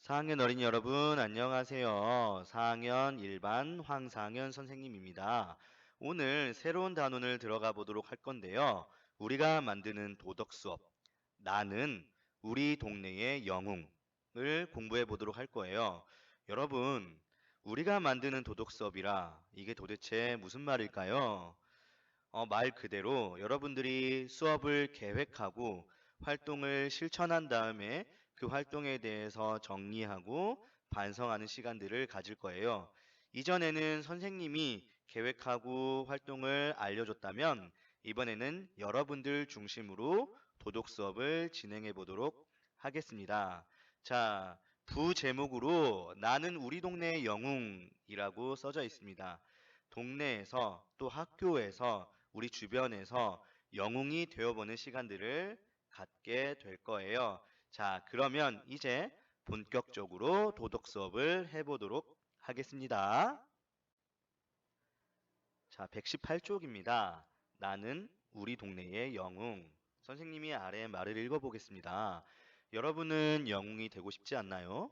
4학년 어린이 여러분, 안녕하세요. 4학년 1반 황상현 선생님입니다. 오늘 새로운 단원을 들어가 보도록 할 건데요. 우리가 만드는 도덕 수업, 나는 우리 동네의 영웅을 공부해 보도록 할 거예요. 여러분, 우리가 만드는 도덕 수업이라 이게 도대체 무슨 말일까요? 말 그대로 여러분들이 수업을 계획하고 활동을 실천한 다음에 그 활동에 대해서 정리하고 반성하는 시간들을 가질 거예요. 이전에는 선생님이 계획하고 활동을 알려줬다면 이번에는 여러분들 중심으로 도덕 수업을 진행해 보도록 하겠습니다. 자, 부제목으로 나는 우리 동네의 영웅이라고 써져 있습니다. 동네에서 또 학교에서 우리 주변에서 영웅이 되어보는 시간들을 갖게 될 거예요. 자, 그러면 이제 본격적으로 도덕 수업을 해보도록 하겠습니다. 자, 118쪽입니다. 나는 우리 동네의 영웅. 선생님이 아래 말을 읽어보겠습니다. 여러분은 영웅이 되고 싶지 않나요?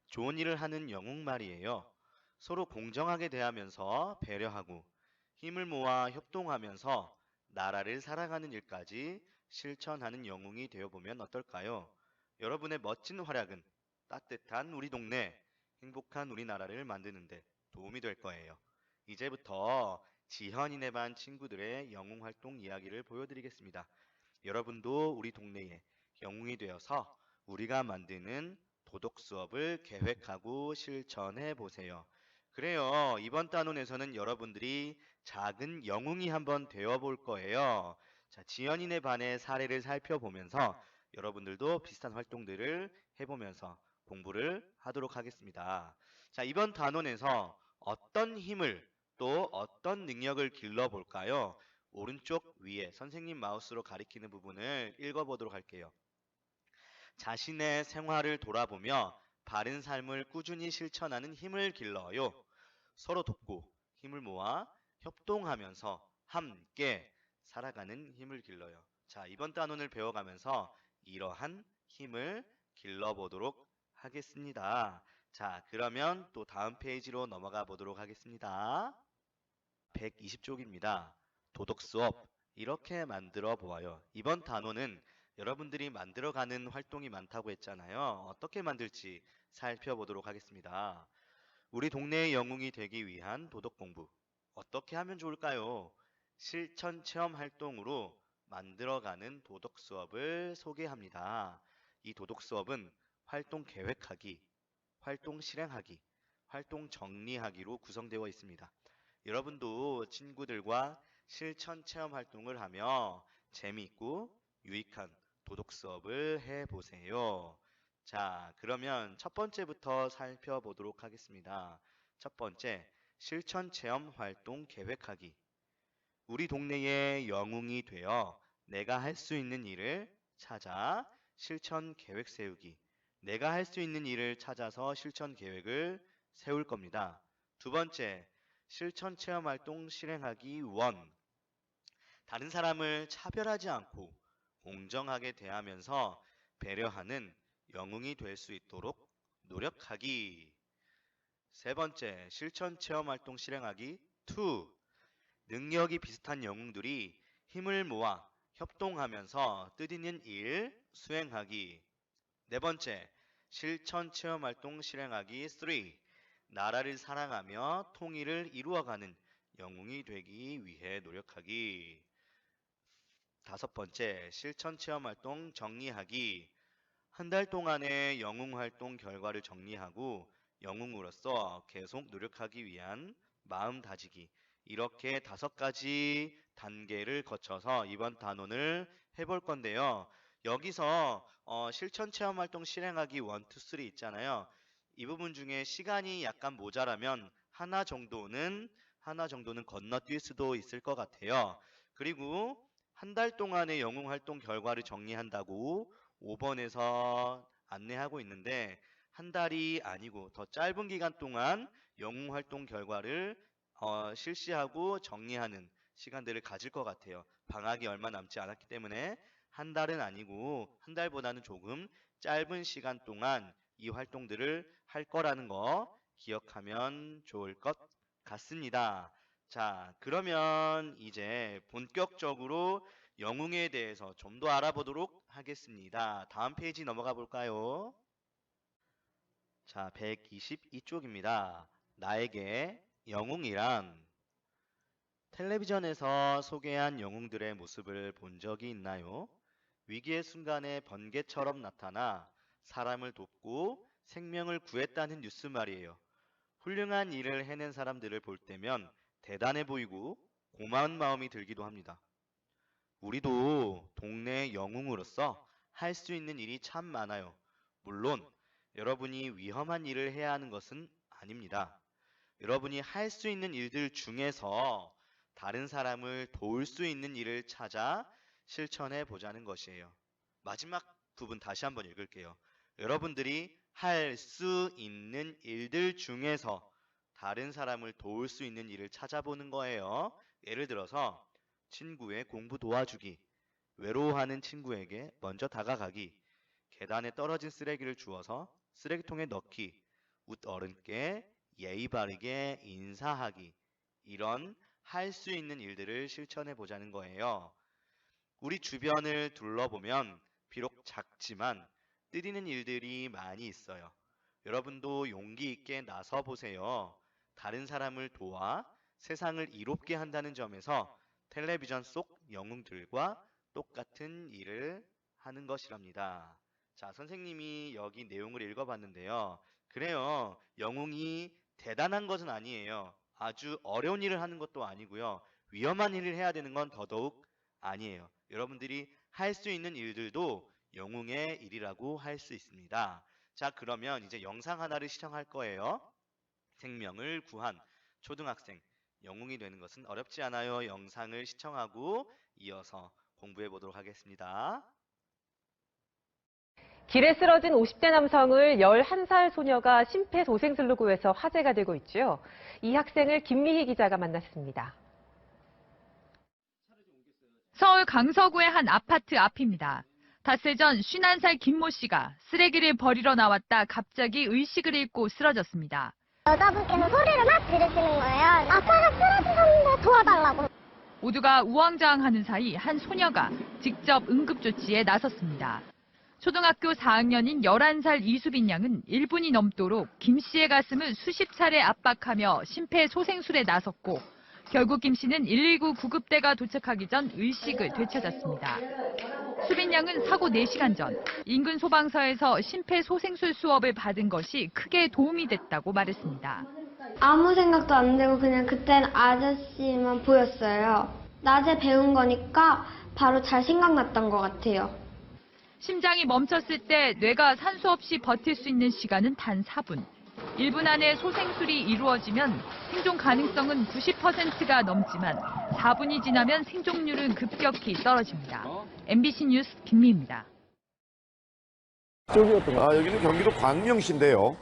좋은 일을 하는 영웅 말이에요. 서로 공정하게 대하면서 배려하고 힘을 모아 협동하면서 나라를 사랑하는 일까지 실천하는 영웅이 되어보면 어떨까요? 여러분의 멋진 활약은 따뜻한 우리 동네, 행복한 우리나라를 만드는데 도움이 될 거예요. 이제부터 지현이네 반 친구들의 영웅 활동 이야기를 보여드리겠습니다. 여러분도 우리 동네에 영웅이 되어서 우리가 만드는 도덕 수업을 계획하고 실천해 보세요. 그래요. 이번 단원에서는 여러분들이 작은 영웅이 한번 되어 볼 거예요. 자, 지연이네 반의 사례를 살펴보면서 여러분들도 비슷한 활동들을 해보면서 공부를 하도록 하겠습니다. 자, 이번 단원에서 어떤 힘을 또 어떤 능력을 길러 볼까요? 오른쪽 위에 선생님 마우스로 가리키는 부분을 읽어보도록 할게요. 자신의 생활을 돌아보며 바른 삶을 꾸준히 실천하는 힘을 길러요. 서로 돕고 힘을 모아 협동하면서 함께 살아가는 힘을 길러요. 자, 이번 단원을 배워가면서 이러한 힘을 길러보도록 하겠습니다. 자, 그러면 또 다음 페이지로 넘어가 보도록 하겠습니다. 120쪽입니다. 도덕 수업 이렇게 만들어 보아요. 이번 단원은 여러분들이 만들어가는 활동이 많다고 했잖아요. 어떻게 만들지 살펴보도록 하겠습니다. 우리 동네의 영웅이 되기 위한 도덕 공부. 어떻게 하면 좋을까요? 실천 체험 활동으로 만들어가는 도덕 수업을 소개합니다. 이 도덕 수업은 활동 계획하기, 활동 실행하기, 활동 정리하기로 구성되어 있습니다. 여러분도 친구들과 실천 체험 활동을 하며 재미있고 유익한 도덕 수업을 해보세요. 자, 그러면 첫 번째부터 살펴보도록 하겠습니다. 첫 번째, 실천 체험 활동 계획하기. 우리 동네의 영웅이 되어 내가 할 수 있는 일을 찾아 실천 계획 세우기. 내가 할 수 있는 일을 찾아서 실천 계획을 세울 겁니다. 두 번째, 실천 체험 활동 실행하기 1. 다른 사람을 차별하지 않고 공정하게 대하면서 배려하는 영웅이 될 수 있도록 노력하기. 세 번째, 실천 체험 활동 실행하기 2. 능력이 비슷한 영웅들이 힘을 모아 협동하면서 뜻있는 일 수행하기. 네 번째, 실천 체험 활동 실행하기 3. 나라를 사랑하며 통일을 이루어가는 영웅이 되기 위해 노력하기. 다섯 번째, 실천 체험 활동 정리하기. 한 달 동안의 영웅 활동 결과를 정리하고 영웅으로서 계속 노력하기 위한 마음 다지기. 이렇게 다섯 가지 단계를 거쳐서 이번 단원을 해볼 건데요. 여기서 실천 체험 활동 실행하기 1, 2, 3 있잖아요. 이 부분 중에 시간이 약간 모자라면 하나 정도는 건너뛸 수도 있을 것 같아요. 그리고 한 달 동안의 영웅 활동 결과를 정리한다고 5번에서 안내하고 있는데 한 달이 아니고 더 짧은 기간 동안 영웅 활동 결과를 실시하고 정리하는 시간들을 가질 것 같아요. 방학이 얼마 남지 않았기 때문에 한 달은 아니고 한 달보다는 조금 짧은 시간 동안 이 활동들을 할 거라는 거 기억하면 좋을 것 같습니다. 자, 그러면 이제 본격적으로 영웅에 대해서 좀 더 알아보도록 하겠습니다. 다음 페이지 넘어가 볼까요? 자, 122쪽입니다. 나에게 영웅이란 텔레비전에서 소개한 영웅들의 모습을 본 적이 있나요? 위기의 순간에 번개처럼 나타나 사람을 돕고 생명을 구했다는 뉴스 말이에요. 훌륭한 일을 해낸 사람들을 볼 때면 대단해 보이고 고마운 마음이 들기도 합니다. 우리도 동네 영웅으로서 할 수 있는 일이 참 많아요. 물론 여러분이 위험한 일을 해야 하는 것은 아닙니다. 여러분이 할 수 있는 일들 중에서 다른 사람을 도울 수 있는 일을 찾아 실천해 보자는 것이에요. 마지막 부분 다시 한번 읽을게요. 여러분들이 할 수 있는 일들 중에서 다른 사람을 도울 수 있는 일을 찾아보는 거예요. 예를 들어서 친구의 공부 도와주기, 외로워하는 친구에게 먼저 다가가기, 계단에 떨어진 쓰레기를 주워서 쓰레기통에 넣기, 웃 어른께 예의 바르게 인사하기, 이런 할 수 있는 일들을 실천해 보자는 거예요. 우리 주변을 둘러보면 비록 작지만 뜻있는 일들이 많이 있어요. 여러분도 용기 있게 나서 보세요. 다른 사람을 도와 세상을 이롭게 한다는 점에서 텔레비전 속 영웅들과 똑같은 일을 하는 것이랍니다. 자, 선생님이 여기 내용을 읽어봤는데요. 그래요. 영웅이 대단한 것은 아니에요. 아주 어려운 일을 하는 것도 아니고요. 위험한 일을 해야 되는 건 더더욱 아니에요. 여러분들이 할 수 있는 일들도 영웅의 일이라고 할 수 있습니다. 자, 그러면 이제 영상 하나를 시청할 거예요. 생명을 구한 초등학생. 영웅이 되는 것은 어렵지 않아요. 영상을 시청하고 이어서 공부해 보도록 하겠습니다. 길에 쓰러진 50대 남성을 11살 소녀가 심폐소생술로 구해서 화제가 되고 있죠. 이 학생을 김미희 기자가 만났습니다. 서울 강서구의 한 아파트 앞입니다. 닷새 전 51살 김모 씨가 쓰레기를 버리러 나왔다 갑자기 의식을 잃고 쓰러졌습니다. 여자분께서 소리를 막 지르시는 거예요. 아빠가 쓰러지셨는데 도와달라고. 모두가 우왕좌왕하는 사이 한 소녀가 직접 응급조치에 나섰습니다. 초등학교 4학년인 11살 이수빈 양은 1분이 넘도록 김 씨의 가슴을 수십 차례 압박하며 심폐소생술에 나섰고 결국 김 씨는 119 구급대가 도착하기 전 의식을 되찾았습니다. 수빈 양은 사고 4시간 전 인근 소방서에서 심폐소생술 수업을 받은 것이 크게 도움이 됐다고 말했습니다. 아무 생각도 안 들고 그냥 그땐 아저씨만 보였어요. 낮에 배운 거니까 바로 잘 생각났던 것 같아요. 심장이 멈췄을 때 뇌가 산소 없이 버틸 수 있는 시간은 단 4분. 1분 안에 소생술이 이루어지면 생존 가능성은 90%가 넘지만 4분이 지나면 생존율은 급격히 떨어집니다. MBC 뉴스 김미희입니다. 여기는 경기도 광명시인데요.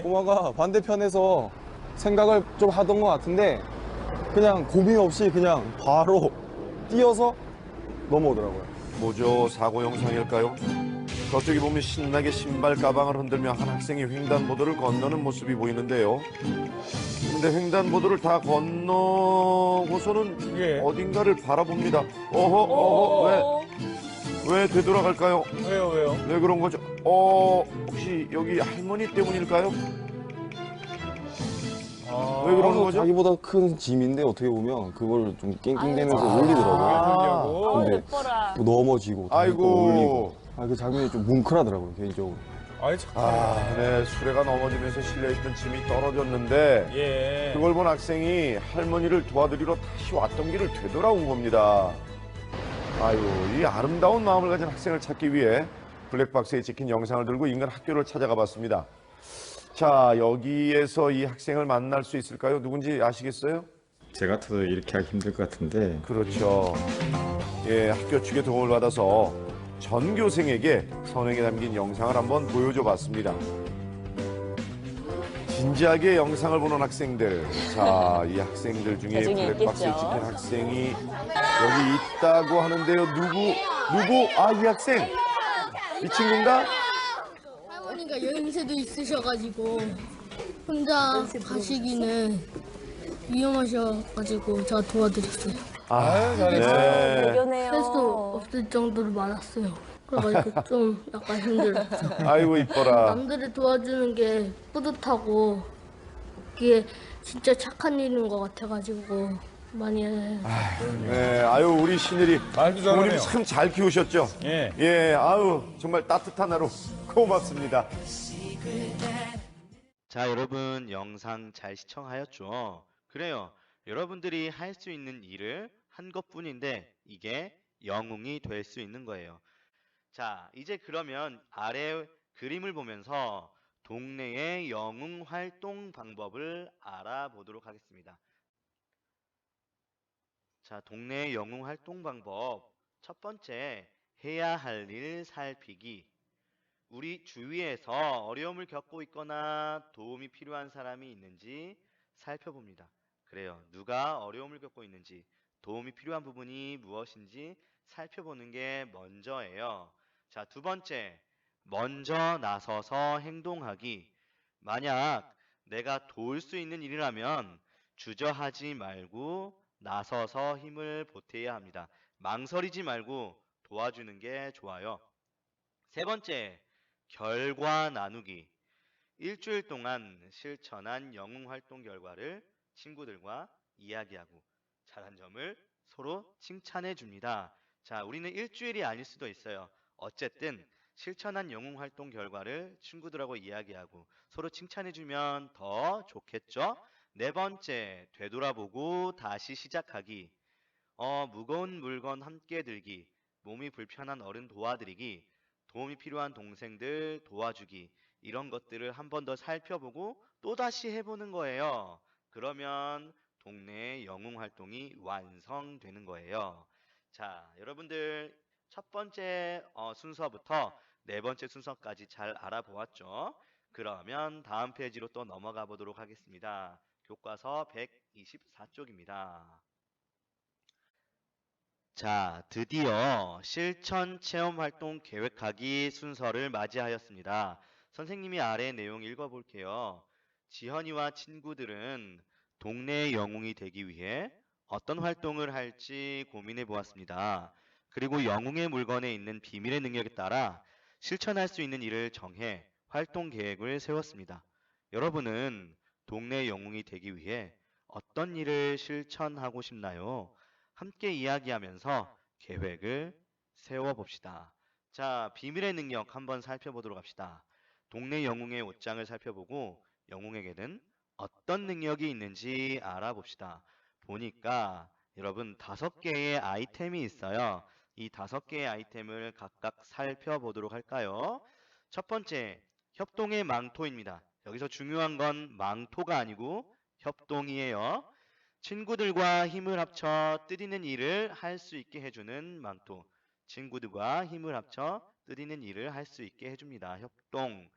꼬마가 반대편에서 생각을 좀 하던 것 같은데 그냥 고민 없이 그냥 바로 뛰어서 넘어오더라고요. 뭐죠? 사고 영상일까요? 저쪽에 보면 신나게 신발 가방을 흔들며 한 학생이 횡단보도를 건너는 모습이 보이는데요. 근데 횡단보도를 다 건너고서는 어딘가를 바라봅니다. 왜 되돌아갈까요? 왜요? 왜 그런 거죠? 혹시 여기 할머니 때문일까요? 왜 그러는 거죠? 자기보다 큰 짐인데 어떻게 보면 그걸 좀 낑낑대면서 올리더라고요. 근데 넘어지고 아이고. 올리고. 그 장면이 좀 뭉클하더라고요, 개인적으로. 네, 수레가 넘어지면서 실려있던 짐이 떨어졌는데 그걸 본 학생이 할머니를 도와드리러 다시 왔던 길을 되돌아온 겁니다. 이 아름다운 마음을 가진 학생을 찾기 위해 블랙박스에 찍힌 영상을 들고 인근 학교를 찾아가 봤습니다. 자, 여기에서 이 학생을 만날 수 있을까요? 누군지 아시겠어요? 제 같아도 이렇게 하기 힘들 것 같은데. 그렇죠. 학교 측의 도움을 받아서 전교생에게 선행에 담긴 영상을 한번 보여줘 봤습니다. 진지하게 영상을 보는 학생들. 자, 이 학생들 중에 블랙박스에 찍힌 학생이 여기 있다고 하는데요. 누구? 이 학생. 이 친구인가? 어머니가 연세도 있으셔가지고 혼자 가시기는 위험하셔가지고 제가 도와드렸어요. 네. 대견해요. 할 수 없을 정도로 많았어요. 그래가지고 좀 약간 힘들었어요. 아이고 이뻐라. 남들을 도와주는 게 뿌듯하고 그게 진짜 착한 일인 것 같아가지고 많이 해요. 네, 아유 우리 신일이 말도 부모님 잘하네요. 참 잘 키우셨죠? 예. 예, 아유 정말 따뜻한 하루 고맙습니다. 자, 여러분 영상 잘 시청하였죠? 그래요. 여러분들이 할 수 있는 일을 한 것뿐인데 이게 영웅이 될 수 있는 거예요. 자, 이제 그러면 아래 그림을 보면서 동네의 영웅 활동 방법을 알아보도록 하겠습니다. 자, 동네의 영웅 활동 방법. 첫 번째, 해야 할 일 살피기. 우리 주위에서 어려움을 겪고 있거나 도움이 필요한 사람이 있는지 살펴봅니다. 그래요. 누가 어려움을 겪고 있는지, 도움이 필요한 부분이 무엇인지 살펴보는 게 먼저예요. 자, 두 번째, 먼저 나서서 행동하기. 만약 내가 도울 수 있는 일이라면 주저하지 말고 나서서 힘을 보태야 합니다. 망설이지 말고 도와주는 게 좋아요. 세 번째, 결과 나누기. 일주일 동안 실천한 영웅 활동 결과를 친구들과 이야기하고 잘한 점을 서로 칭찬해 줍니다. 자, 우리는 일주일이 아닐 수도 있어요. 어쨌든 실천한 영웅 활동 결과를 친구들하고 이야기하고 서로 칭찬해 주면 더 좋겠죠? 네 번째, 되돌아보고 다시 시작하기. 무거운 물건 함께 들기, 몸이 불편한 어른 도와드리기, 도움이 필요한 동생들 도와주기, 이런 것들을 한 번 더 살펴보고 또다시 해보는 거예요. 그러면 동네의 영웅 활동이 완성되는 거예요. 자, 여러분들 첫 번째 순서부터 네 번째 순서까지 잘 알아보았죠? 그러면 다음 페이지로 또 넘어가 보도록 하겠습니다. 교과서 124쪽입니다. 자, 드디어 실천 체험 활동 계획하기 순서를 맞이하였습니다. 선생님이 아래 내용 읽어볼게요. 지현이와 친구들은 동네의 영웅이 되기 위해 어떤 활동을 할지 고민해 보았습니다. 그리고 영웅의 물건에 있는 비밀의 능력에 따라 실천할 수 있는 일을 정해 활동 계획을 세웠습니다. 여러분은 동네 영웅이 되기 위해 어떤 일을 실천하고 싶나요? 함께 이야기하면서 계획을 세워봅시다. 자, 비밀의 능력 한번 살펴보도록 합시다. 동네 영웅의 옷장을 살펴보고 영웅에게는 어떤 능력이 있는지 알아봅시다. 보니까 여러분 5개의 아이템이 있어요. 이 5개의 아이템을 각각 살펴보도록 할까요? 첫 번째, 협동의 망토입니다. 여기서 중요한 건 망토가 아니고 협동이에요. 친구들과 힘을 합쳐 뜻있는 일을 할 수 있게 해주는 망토. 친구들과 힘을 합쳐 뜻있는 일을 할 수 있게 해줍니다. 협동.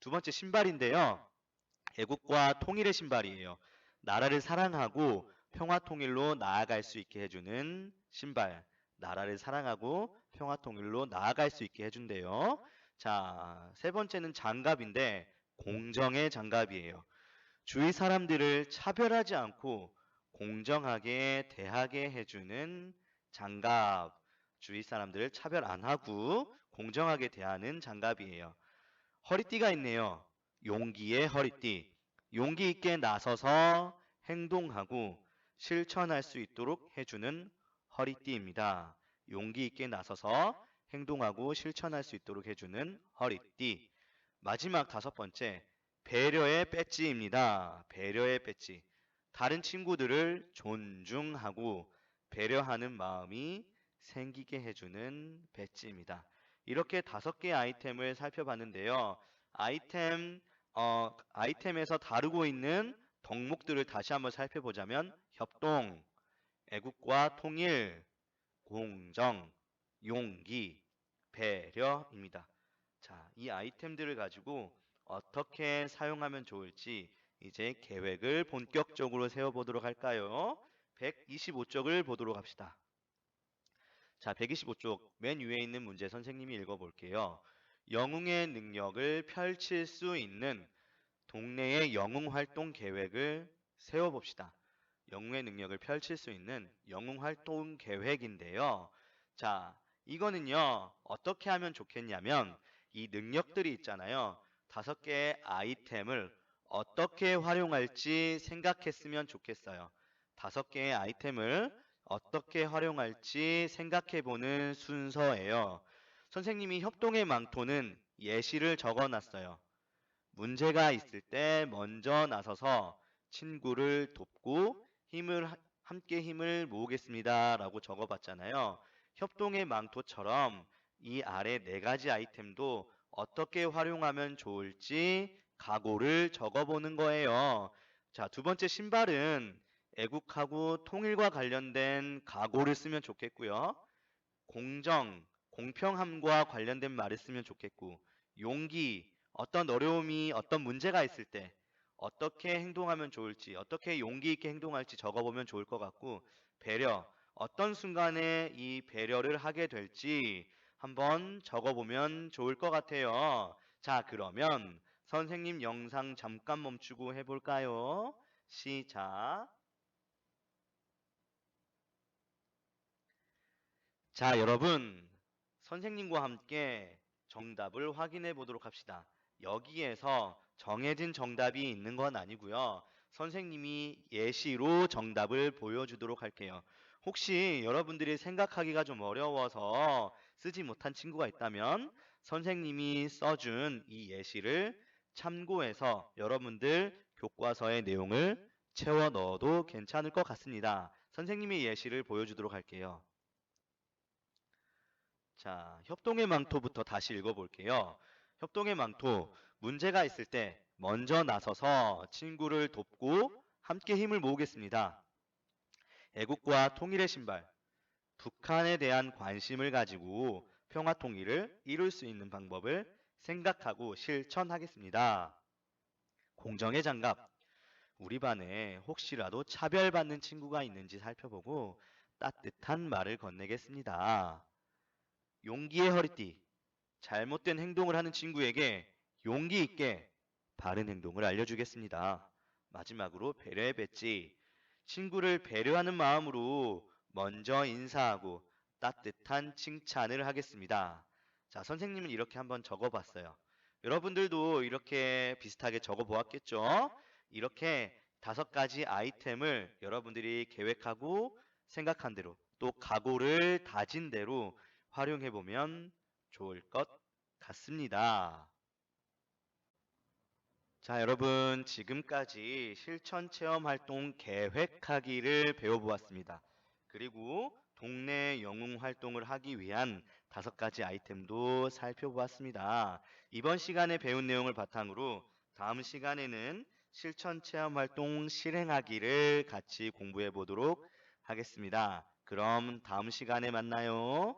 두 번째, 신발인데요. 애국과 통일의 신발이에요. 나라를 사랑하고 평화 통일로 나아갈 수 있게 해주는 신발. 나라를 사랑하고 평화 통일로 나아갈 수 있게 해준대요. 자, 세 번째는 장갑인데 공정의 장갑이에요. 주위 사람들을 차별하지 않고 공정하게 대하게 해주는 장갑. 주위 사람들을 차별 안 하고 공정하게 대하는 장갑이에요. 허리띠가 있네요. 용기의 허리띠. 용기 있게 나서서 행동하고 실천할 수 있도록 해주는 허리띠입니다. 용기 있게 나서서 행동하고 실천할 수 있도록 해주는 허리띠. 마지막 5번째, 배려의 배지입니다. 배려의 배지. 다른 친구들을 존중하고 배려하는 마음이 생기게 해주는 배지입니다. 이렇게 5개의 아이템을 살펴봤는데요. 아이템에서 다루고 있는 덕목들을 다시 한번 살펴보자면 협동, 애국과 통일, 공정, 용기, 배려입니다. 자, 이 아이템들을 가지고 어떻게 사용하면 좋을지 이제 계획을 본격적으로 세워보도록 할까요? 125쪽을 보도록 합시다. 자, 125쪽 맨 위에 있는 문제 선생님이 읽어볼게요. 영웅의 능력을 펼칠 수 있는 동네의 영웅 활동 계획을 세워봅시다. 영웅의 능력을 펼칠 수 있는 영웅 활동 계획인데요. 자, 이거는요, 어떻게 하면 좋겠냐면, 이 능력들이 있잖아요. 5개의 아이템을 어떻게 활용할지 생각했으면 좋겠어요. 5개의 아이템을 어떻게 활용할지 생각해보는 순서예요. 선생님이 협동의 망토는 예시를 적어놨어요. 문제가 있을 때 먼저 나서서 친구를 돕고 함께 힘을 모으겠습니다. 라고 적어봤잖아요. 협동의 망토처럼 이 아래 4가지 아이템도 어떻게 활용하면 좋을지 각오를 적어보는 거예요. 자, 2번째 신발은 애국하고 통일과 관련된 각오를 쓰면 좋겠고요. 공정, 공평함과 관련된 말을 쓰면 좋겠고, 용기, 어떤 어려움이, 어떤 문제가 있을 때 어떻게 행동하면 좋을지, 어떻게 용기 있게 행동할지 적어보면 좋을 것 같고, 배려, 어떤 순간에 이 배려를 하게 될지 한번 적어보면 좋을 것 같아요. 자, 그러면 선생님 영상 잠깐 멈추고 해볼까요? 시작. 자, 여러분, 선생님과 함께 정답을 확인해 보도록 합시다. 여기에서 정해진 정답이 있는 건 아니고요. 선생님이 예시로 정답을 보여주도록 할게요. 혹시 여러분들이 생각하기가 좀 어려워서 쓰지 못한 친구가 있다면 선생님이 써준 이 예시를 참고해서 여러분들 교과서의 내용을 채워 넣어도 괜찮을 것 같습니다. 선생님의 예시를 보여주도록 할게요. 자, 협동의 망토부터 다시 읽어볼게요. 협동의 망토, 문제가 있을 때 먼저 나서서 친구를 돕고 함께 힘을 모으겠습니다. 애국과 통일의 신발, 북한에 대한 관심을 가지고 평화 통일을 이룰 수 있는 방법을 생각하고 실천하겠습니다. 공정의 장갑, 우리 반에 혹시라도 차별받는 친구가 있는지 살펴보고 따뜻한 말을 건네겠습니다. 용기의 허리띠, 잘못된 행동을 하는 친구에게 용기 있게 바른 행동을 알려주겠습니다. 마지막으로 배려의 배지, 친구를 배려하는 마음으로 먼저 인사하고 따뜻한 칭찬을 하겠습니다. 자, 선생님은 이렇게 한번 적어봤어요. 여러분들도 이렇게 비슷하게 적어보았겠죠? 이렇게 5가지 아이템을 여러분들이 계획하고 생각한 대로 또 각오를 다진 대로 활용해보면 좋을 것 같습니다. 자, 여러분, 지금까지 실천 체험 활동 계획하기를 배워보았습니다. 그리고 동네 영웅 활동을 하기 위한 5가지 아이템도 살펴보았습니다. 이번 시간에 배운 내용을 바탕으로 다음 시간에는 실천 체험 활동 실행하기를 같이 공부해 보도록 하겠습니다. 그럼 다음 시간에 만나요.